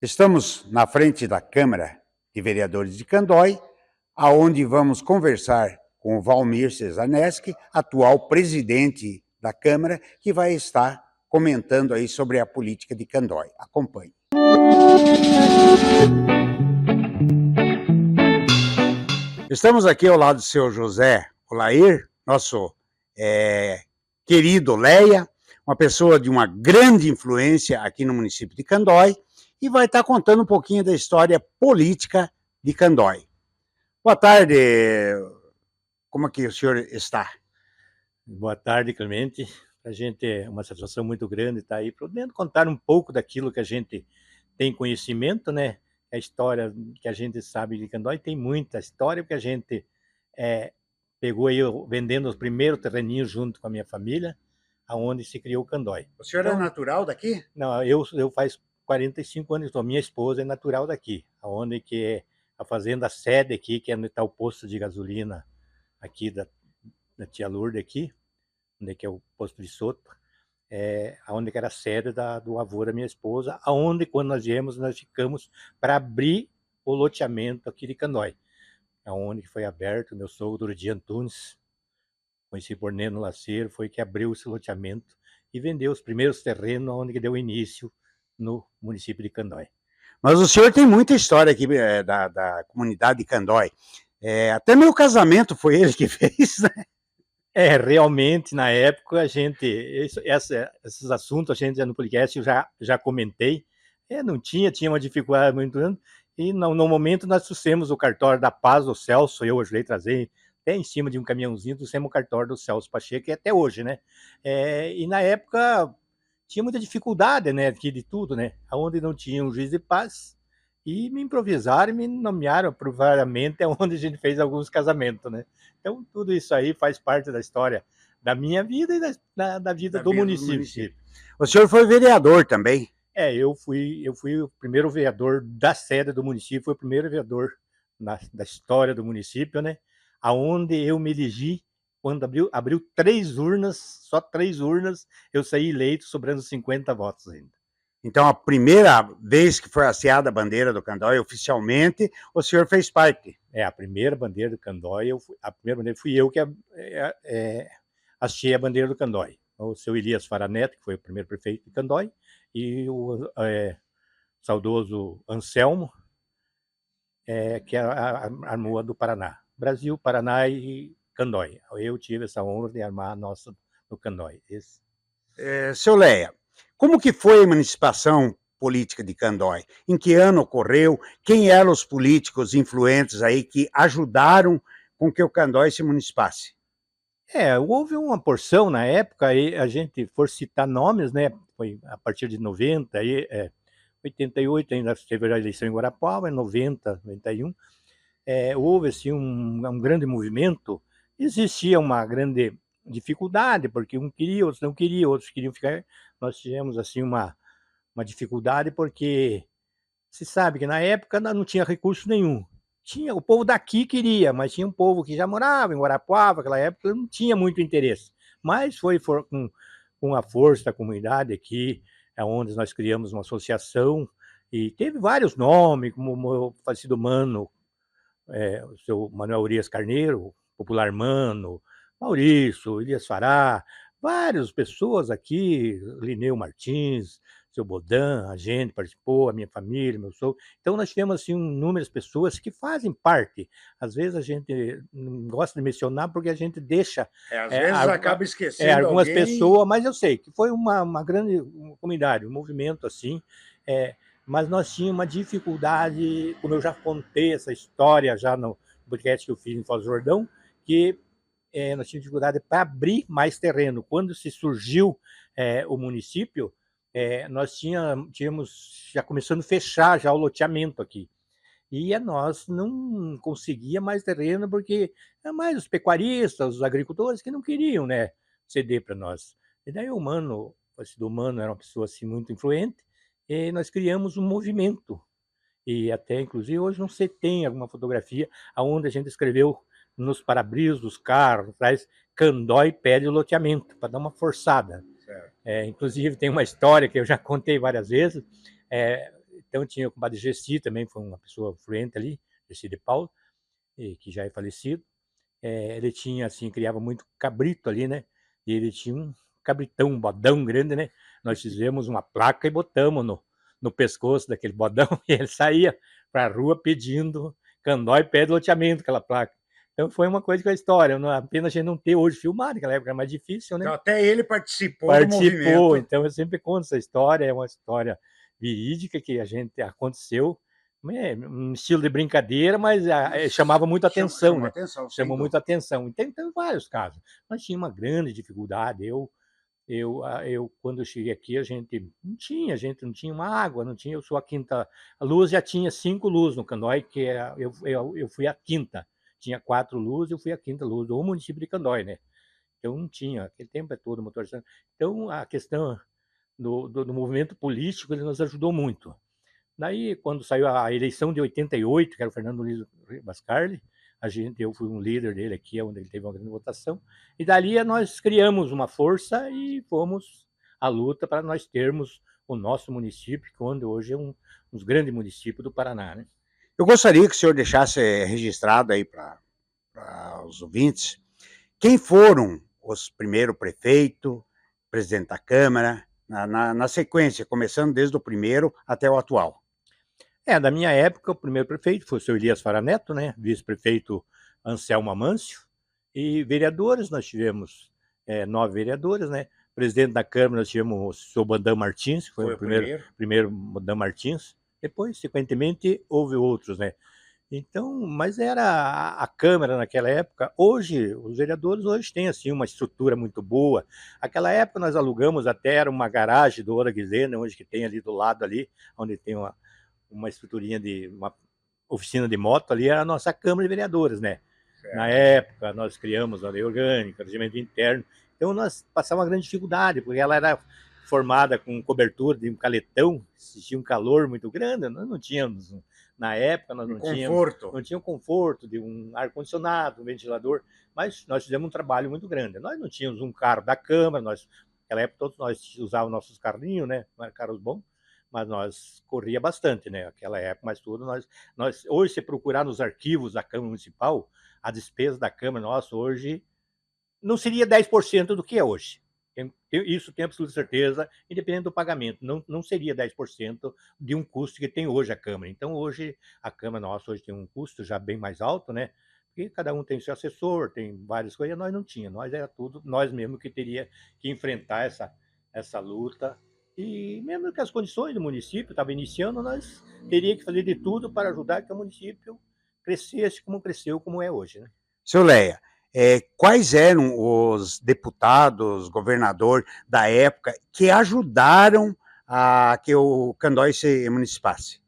Estamos na frente da Câmara de Vereadores de Candói, aonde vamos conversar com o Valmir Cesaneschi, atual presidente da Câmara, que vai estar comentando aí sobre a política de Candói. Acompanhe. Estamos aqui ao lado do seu José Olair, nosso querido Leia, uma pessoa de uma grande influência aqui no município de Candói, e vai estar contando um pouquinho da história política de Candói. Boa tarde, como é que o senhor está? Boa tarde, Clemente. A gente é uma satisfação muito grande estar aí, podendo contar um pouco daquilo que a gente tem conhecimento, né? A história que a gente sabe de Candói tem muita história, porque a gente pegou aí vendendo os primeiros terreninhos junto com a minha família, aonde se criou o Candói. O senhor é natural daqui? Não, eu faz 45 anos, então minha esposa é natural daqui, aonde que é a fazenda sede aqui, que é onde está o posto de gasolina aqui da tia Lourdes aqui, onde que é o posto de Soto, aonde que era a sede do avô da minha esposa, aonde quando nós viemos, nós ficamos para abrir o loteamento aqui de Candói, aonde foi aberto, meu sogro Di Antunes, conhecido por Neno Laceiro, foi que abriu esse loteamento e vendeu os primeiros terrenos, onde que deu início no município de Candói. Mas o senhor tem muita história aqui da comunidade de Candói. Até meu casamento foi ele que fez, né? Realmente, na época, a gente, esses assuntos, a gente no podcast eu já comentei, não tinha uma dificuldade muito grande, e no momento nós trouxemos o cartório da Paz do Celso, eu ajudei a trazer, até em cima de um caminhãozinho, trouxemos o cartório do Celso Pacheco, que é até hoje, né? E na época tinha muita dificuldade, né, aqui de tudo, né? Onde não tinha um juiz de paz, e me improvisaram e me nomearam provavelmente onde a gente fez alguns casamentos, né? Então, tudo isso aí faz parte da história da minha vida e da vida do município. O senhor foi vereador também? Eu fui o primeiro vereador da sede do município, foi o primeiro vereador da história do município, né? Aonde eu me elegi, quando abriu 3 urnas, só 3 urnas, eu saí eleito, sobrando 50 votos ainda. Então, a primeira vez que foi hasteada a bandeira do Candói, oficialmente, o senhor fez parte? A primeira bandeira do Candói, a primeira bandeira fui eu que hasteei a bandeira do Candói. O seu Elias Faraneto, que foi o primeiro prefeito de Candói, e o saudoso Anselmo, que armou a do Paraná. Brasil, Paraná e Candói. Eu tive essa honra de armar a nossa do Candói. Seu Leia, como que foi a emancipação política de Candói? Em que ano ocorreu? Quem eram os políticos influentes aí que ajudaram com que o Candói se municipalizasse? Houve uma porção na época, aí a gente for citar nomes, né? Foi a partir de 90, 88 ainda teve a eleição em Guarapuava, em 90, 91. Houve assim, um grande movimento, existia uma grande dificuldade, porque um queria, outros não queriam, outros queriam ficar. Nós tivemos assim uma dificuldade, porque se sabe que na época não tinha recurso nenhum. O povo daqui queria, mas tinha um povo que já morava em Guarapuava, naquela época, não tinha muito interesse. Mas foi com a força da comunidade aqui, onde nós criamos uma associação, e teve vários nomes, como o meu falecido mano, o seu Manuel Urias Carneiro, popular Mano, Maurício, Elias Fará, várias pessoas aqui, Lineu Martins, seu Bodan, a gente participou, a minha família, meu sogro. Então nós tivemos assim, um número de pessoas que fazem parte. Às vezes a gente não gosta de mencionar porque a gente deixa... Às vezes acaba esquecendo algumas alguém. pessoas, mas eu sei que foi uma grande comunidade, um movimento assim, mas nós tínhamos uma dificuldade, como eu já contei essa história já no podcast que eu fiz em Foz do Jordão, que nós tínhamos dificuldade para abrir mais terreno. Quando se surgiu o município, nós tínhamos já começando a fechar já o loteamento aqui. E nós não conseguia mais terreno, porque é mais os pecuaristas, os agricultores que não queriam, né, ceder para nós. E daí o Mano era uma pessoa assim, muito influente, e nós criamos um movimento. E até, inclusive, hoje não sei, tem alguma fotografia onde a gente escreveu nos para-brisas dos carros, atrás, Candói pede o loteamento, para dar uma forçada. Inclusive, tem uma história que eu já contei várias vezes. Então tinha o compadre Gessi também, foi uma pessoa fluente ali, Gessi de Paulo, que já é falecido. Ele tinha, assim, criava muito cabrito ali, né? E ele tinha um cabritão, um bodão grande, né? Nós fizemos uma placa e botamos no pescoço daquele bodão e ele saía para a rua pedindo Candói pede loteamento, aquela placa. Então foi uma coisa com a história, apenas a gente não ter hoje filmado, naquela época era mais difícil, né? Então, até ele participou do Participou, movimento. então eu sempre conto essa história, é uma história verídica que a gente aconteceu, um estilo de brincadeira, mas chamava muito atenção, Chamou né? atenção, sem Chamou dúvida. muito atenção. Então, tem vários casos. Nós tínhamos uma grande dificuldade. Quando eu cheguei aqui, a gente não tinha uma água, não tinha. Eu sou a quinta. A luz já tinha 5 luzes no Candói, que eu fui a quinta. Tinha 4 luzes, eu fui a quinta luz do município de Candói, né? Então não tinha, aquele tempo é todo motorizado. Então a questão do movimento político, ele nos ajudou muito. Daí, quando saiu a eleição de 88, que era o Fernando Luiz Bascarli, eu fui um líder dele aqui, onde ele teve uma grande votação, e dali nós criamos uma força e fomos à luta para nós termos o nosso município, que hoje é um dos grandes municípios do Paraná, né? Eu gostaria que o senhor deixasse registrado aí para os ouvintes quem foram os primeiros prefeitos, presidente da Câmara, na sequência, começando desde o primeiro até o atual. Da minha época, o primeiro prefeito foi o seu Elias Faraneto, né? Vice-prefeito Anselmo Amâncio, e vereadores, nós tivemos 9 vereadores, né? Presidente da Câmara, nós tivemos o seu Bandam Martins, que foi o primeiro Bandam Martins. Depois, sequentemente, houve outros, né? Então, mas era a Câmara naquela época. Hoje, os vereadores hoje têm assim uma estrutura muito boa. Aquela época nós alugamos até era uma garagem do Ora Guilherme, onde que tem ali do lado ali, onde tem uma estruturinha de uma oficina de moto ali, era a nossa Câmara de Vereadores, né? Certo. Na época nós criamos a lei orgânica, regimento interno. Então nós passávamos uma grande dificuldade, porque ela era formada com cobertura de um caletão, existia um calor muito grande, nós não tínhamos, na época nós não tínhamos o conforto de um ar-condicionado, um ventilador, mas nós fizemos um trabalho muito grande. Nós não tínhamos um carro da Câmara, naquela época todos nós usávamos nossos carrinhos, né? Não eram carros bons, mas nós corria bastante, né? Aquela época, mas tudo nós hoje, se procurar nos arquivos da Câmara Municipal, a despesa da Câmara nossa hoje não seria 10% do que é hoje. Isso tenho absoluta certeza, independente do pagamento, não seria 10% de um custo que tem hoje a Câmara. Então, hoje, a Câmara nossa hoje tem um custo já bem mais alto, né? Porque cada um tem seu assessor, tem várias coisas, nós não tínhamos, nós era tudo, nós mesmo que teria que enfrentar essa luta. E mesmo que as condições do município estavam iniciando, nós teríamos que fazer de tudo para ajudar que o município crescesse como cresceu, como é hoje, né? Seu Leia, quais eram os deputados, governador da época que ajudaram a que o Candói se emancipasse?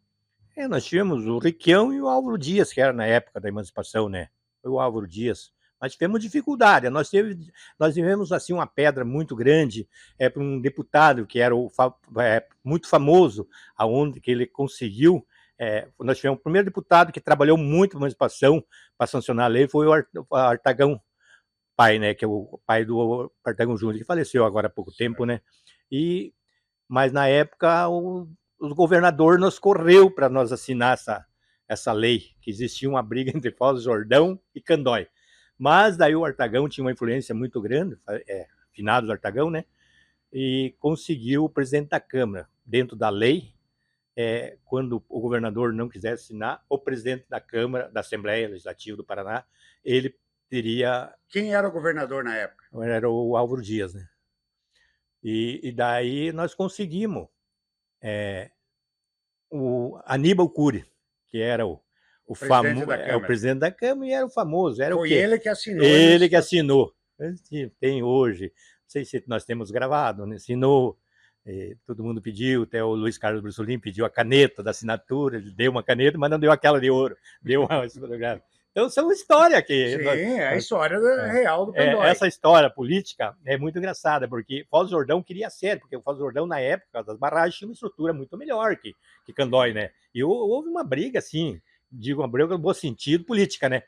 Nós tivemos o Riquião e o Álvaro Dias, que era na época da emancipação, né? Foi o Álvaro Dias. Nós tivemos dificuldade, nós tivemos assim uma pedra muito grande para um deputado que era muito famoso, aonde que ele conseguiu. Nós tivemos o primeiro deputado que trabalhou muito na emancipação para sancionar a lei, foi o Artagão pai, né? Que é o pai do Artagão Júnior, que faleceu agora há pouco tempo, né? Mas na época o governador nos correu para nós assinar essa lei, que existia uma briga entre Foz do Jordão e Candói. Mas daí o Artagão tinha uma influência muito grande, finado do Artagão, né? E conseguiu o presidente da Câmara, dentro da lei, quando o governador não quisesse assinar, o presidente da Câmara, da Assembleia Legislativa do Paraná, ele teria... Quem era o governador na época? Era o Álvaro Dias, né? E daí nós conseguimos o Aníbal Cury, que era o presidente da Câmara e era o famoso. Era Foi o quê? Ele que assinou. Ele que assinou. Tem hoje, não sei se nós temos gravado, né? Assinou, todo mundo pediu, até o Luiz Carlos Brussolin pediu a caneta da assinatura, ele deu uma caneta, mas não deu aquela de ouro, deu uma fotografia. Então, são histórias que... Sim, é a história real do Candói. Essa história política é muito engraçada, porque Foz do Jordão queria ser, porque o Foz do Jordão, na época das barragens, tinha uma estrutura muito melhor que Candói, né? E houve uma briga, assim, digo uma briga no bom sentido, política, né?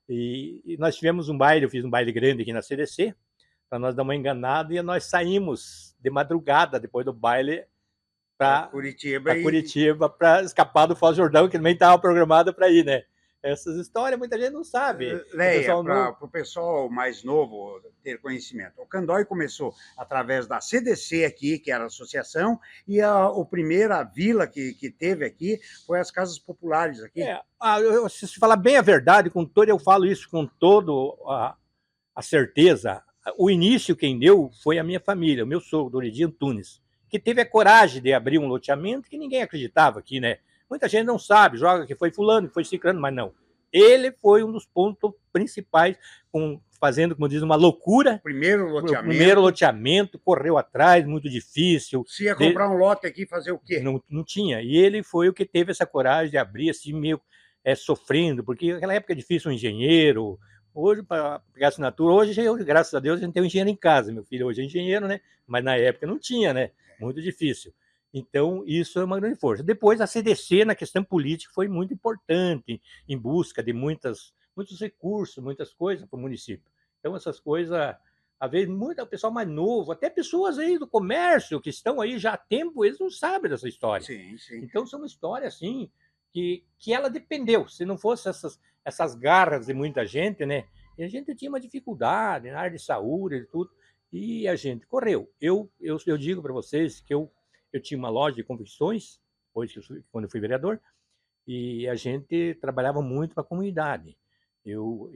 E nós tivemos um baile, eu fiz um baile grande aqui na CDC, para nós dar uma enganada, e nós saímos de madrugada, depois do baile, para Curitiba. Curitiba, para escapar do Foz do Jordão, que também estava programado para ir, né? Essas histórias muita gente não sabe. Leia, para o pessoal mais novo ter conhecimento. O Candói começou através da CDC aqui, que era a associação, e a primeira vila que teve aqui foi as Casas Populares aqui. Se falar bem a verdade, eu falo isso com toda a certeza, o início quem deu foi a minha família, o meu sogro, Doridi Antunes, que teve a coragem de abrir um loteamento que ninguém acreditava aqui, né? Muita gente não sabe, joga que foi fulano, que foi ciclano, mas não. Ele foi um dos pontos principais, fazendo, como diz, uma loucura. Primeiro loteamento, correu atrás, muito difícil. Se ia comprar um lote aqui, fazer o quê? Não tinha. E ele foi o que teve essa coragem de abrir assim, meio sofrendo, porque naquela época é difícil um engenheiro. Hoje, para pegar assinatura, hoje, graças a Deus, a gente tem um engenheiro em casa. Meu filho hoje é engenheiro, né? Mas na época não tinha, né? Muito difícil. Então, isso é uma grande força. Depois, a CDC, na questão política, foi muito importante, em busca de muitos recursos, muitas coisas para o município. Então, essas coisas, às vezes, o pessoal mais novo, até pessoas aí do comércio, que estão aí já há tempo, eles não sabem dessa história. Sim. Então, são uma história, assim, que ela dependeu. Se não fosse essas garras de muita gente, né? E a gente tinha uma dificuldade na área de saúde e tudo, e a gente correu. Eu digo para vocês que eu tinha uma loja de confecções, quando eu fui vereador, e a gente trabalhava muito para a comunidade. Eu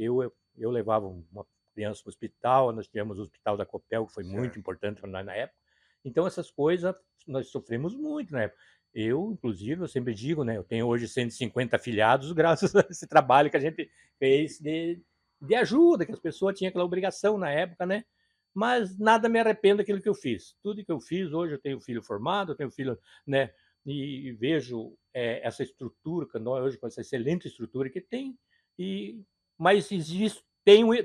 levava uma criança para o hospital, nós tivemos o hospital da Copel, que foi muito importante para nós na época. Então, essas coisas, nós sofremos muito na época. Inclusive, eu sempre digo, né, eu tenho hoje 150 afiliados graças a esse trabalho que a gente fez de ajuda, que as pessoas tinham aquela obrigação na época, né? Mas nada me arrependo daquilo que eu fiz. Tudo que eu fiz, hoje eu tenho filho formado, eu tenho filho, né? E vejo essa estrutura, Candói hoje com essa excelente estrutura que tem, mas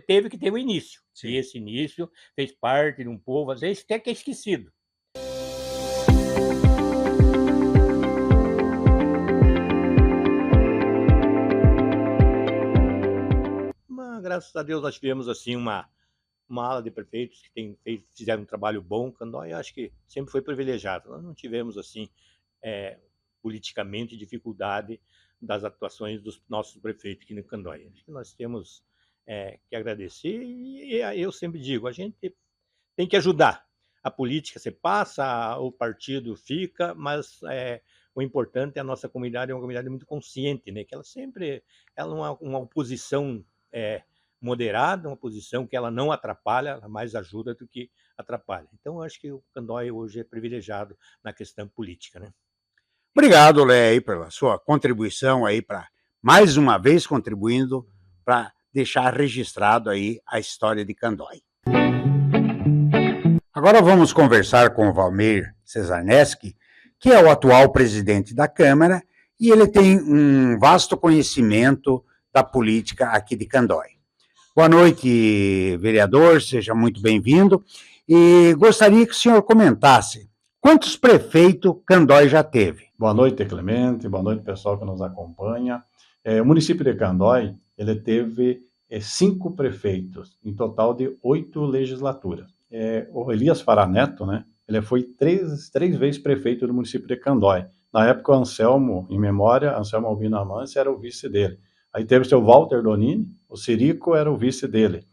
teve que ter um início. Sim. E esse início fez parte de um povo, às vezes até que é esquecido. Mas, graças a Deus, nós tivemos assim uma ala de prefeitos que fizeram um trabalho bom. Candói, acho que sempre foi privilegiado. Nós não tivemos, assim, politicamente, dificuldade das atuações dos nossos prefeitos aqui no Candói. Acho que nós temos que agradecer e eu sempre digo, a gente tem que ajudar. A política se passa, o partido fica, mas o importante é a nossa comunidade, é uma comunidade muito consciente, né? Que ela é uma oposição moderada, uma posição que ela não atrapalha, ela mais ajuda do que atrapalha. Então, eu acho que o Candói hoje é privilegiado na questão política, né? Obrigado, Lé, aí, pela sua contribuição aí, para mais uma vez contribuindo para deixar registrado aí a história de Candói. Agora vamos conversar com o Valmir Cesarneschi, que é o atual presidente da Câmara, e ele tem um vasto conhecimento da política aqui de Candói. Boa noite, vereador, seja muito bem-vindo. E gostaria que o senhor comentasse quantos prefeitos Candói já teve. Boa noite, Clemente. Boa noite, pessoal que nos acompanha. O município de Candói, ele teve 5 prefeitos, em total de 8 legislaturas. O Elias Fará Neto, né, ele foi 3 vezes prefeito do município de Candói. Na época, o Anselmo, em memória, Anselmo Albino Amâncio era o vice dele. Aí teve o seu Walter Donini, o Cirico era o vice dele.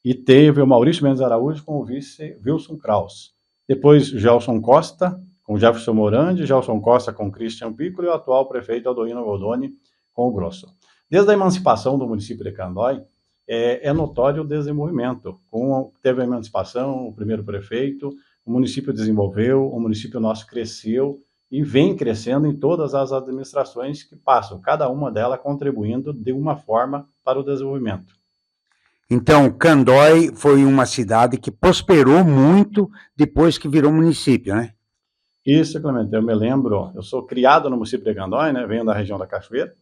E teve o Maurício Mendes Araújo com o vice Wilson Kraus. Depois, Gelson Costa, com Jefferson Morandi, Gelson Costa com Christian Piccolo e o atual prefeito Adolino Goldoni com o Grosso. Desde a emancipação do município de Candói, é notório o desenvolvimento. Teve a emancipação, o primeiro prefeito, o município desenvolveu, o município nosso cresceu, e vem crescendo em todas as administrações que passam, cada uma delas contribuindo de uma forma para o desenvolvimento. Então, Candói foi uma cidade que prosperou muito depois que virou município, né? Isso, Clemente, eu me lembro, eu sou criado no município de Candói, né, venho da região da Cachoeira,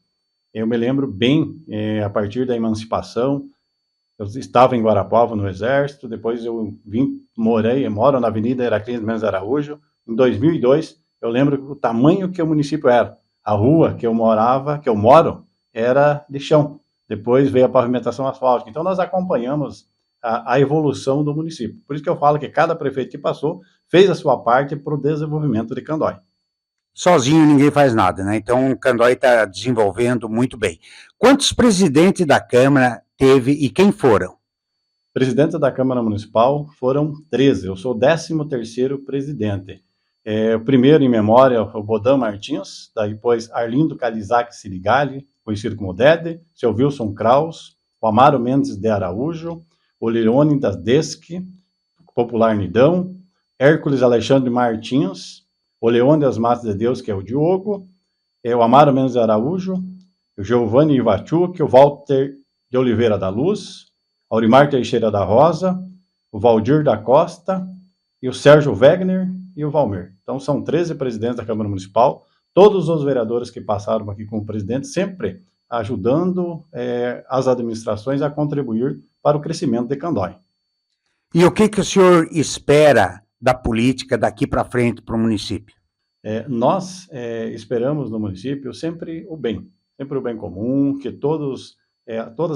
eu me lembro bem, a partir da emancipação, eu estava em Guarapuava no Exército, depois eu moro na Avenida Heraclides Mendes Araújo, em 2002, eu lembro o tamanho que o município era. A rua que eu moro, era de chão. Depois veio a pavimentação asfáltica. Então, nós acompanhamos a evolução do município. Por isso que eu falo que cada prefeito que passou fez a sua parte para o desenvolvimento de Candói. sozinho ninguém faz nada, né? Então o Candói está desenvolvendo muito bem. Quantos presidentes da Câmara teve e quem foram? Presidente da Câmara Municipal foram 13. Eu sou o 13º presidente. O primeiro em memória, o Bodão Martins, daí depois Arlindo Calizac Sirigali, conhecido como Dede, seu Wilson Kraus, o Amaro Mendes de Araújo, o Leônidas Deschi, popular Nidão, Hércules Alexandre Martins, o Leônidas Matos de Deus, que é o Diogo, o Amaro Mendes de Araújo, o Giovanni Ivachuk, o Walter de Oliveira da Luz, Aurimar Teixeira da Rosa, o Valdir da Costa, e o Sérgio Wegner e o Valmir. Então, são 13 presidentes da Câmara Municipal, todos os vereadores que passaram aqui como presidente, sempre ajudando as administrações a contribuir para o crescimento de Candói. E o que o senhor espera da política daqui para frente para o município? Nós esperamos no município sempre o bem comum, que todas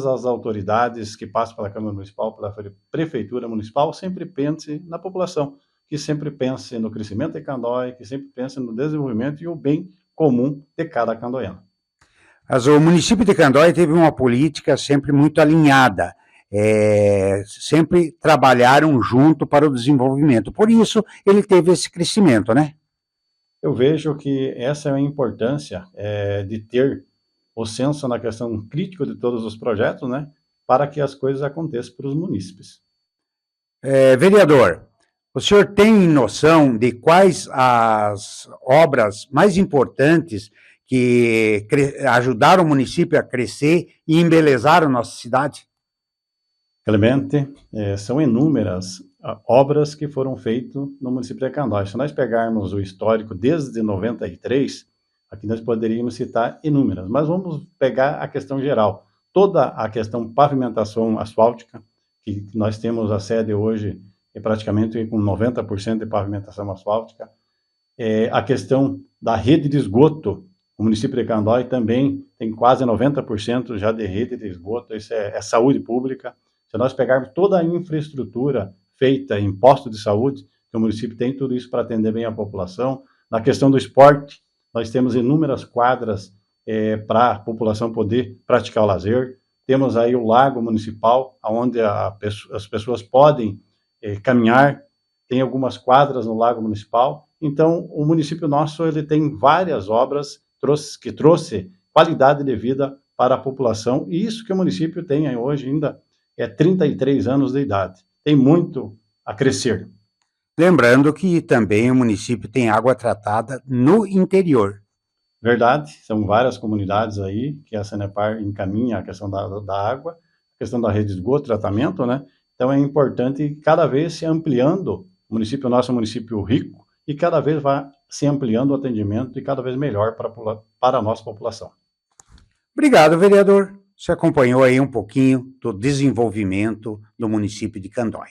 as autoridades que passam pela Câmara Municipal, pela Prefeitura Municipal, sempre pensem na população, que sempre pense no crescimento de Candói, que sempre pense no desenvolvimento e o bem comum de cada candoiano. Mas o município de Candói teve uma política sempre muito alinhada, sempre trabalharam junto para o desenvolvimento, por isso ele teve esse crescimento, né? Eu vejo que essa é a importância de ter o senso na questão crítica de todos os projetos, né, para que as coisas aconteçam para os munícipes. Vereador, o senhor tem noção de quais as obras mais importantes que ajudaram o município a crescer e embelezaram nossa cidade? Clemente, são inúmeras obras que foram feitas no município de Candói. Se nós pegarmos o histórico desde 93, aqui nós poderíamos citar inúmeras, mas vamos pegar a questão geral. Toda a questão pavimentação asfáltica, que nós temos a sede hoje praticamente com 90% de pavimentação asfáltica. A questão da rede de esgoto, o município de Candói também tem quase 90% já de rede de esgoto, isso é saúde pública. Se nós pegarmos toda a infraestrutura feita em postos de saúde, que o município tem tudo isso para atender bem a população. Na questão do esporte, nós temos inúmeras quadras para a população poder praticar o lazer. Temos aí o lago municipal, onde as pessoas podem caminhar. Tem algumas quadras no lago municipal. Então, o município nosso ele tem várias obras que trouxe qualidade de vida para a população. E isso que o município tem hoje ainda 33 anos de idade. Tem muito a crescer. Lembrando que também o município tem água tratada no interior. Verdade, são várias comunidades aí que a Sanepar encaminha a questão da água, a questão da rede de esgoto, tratamento, né? Então é importante cada vez se ampliando, o município nosso é um município rico, e cada vez vai se ampliando o atendimento e cada vez melhor para a nossa população. Obrigado, vereador. Você acompanhou aí um pouquinho do desenvolvimento do município de Candói.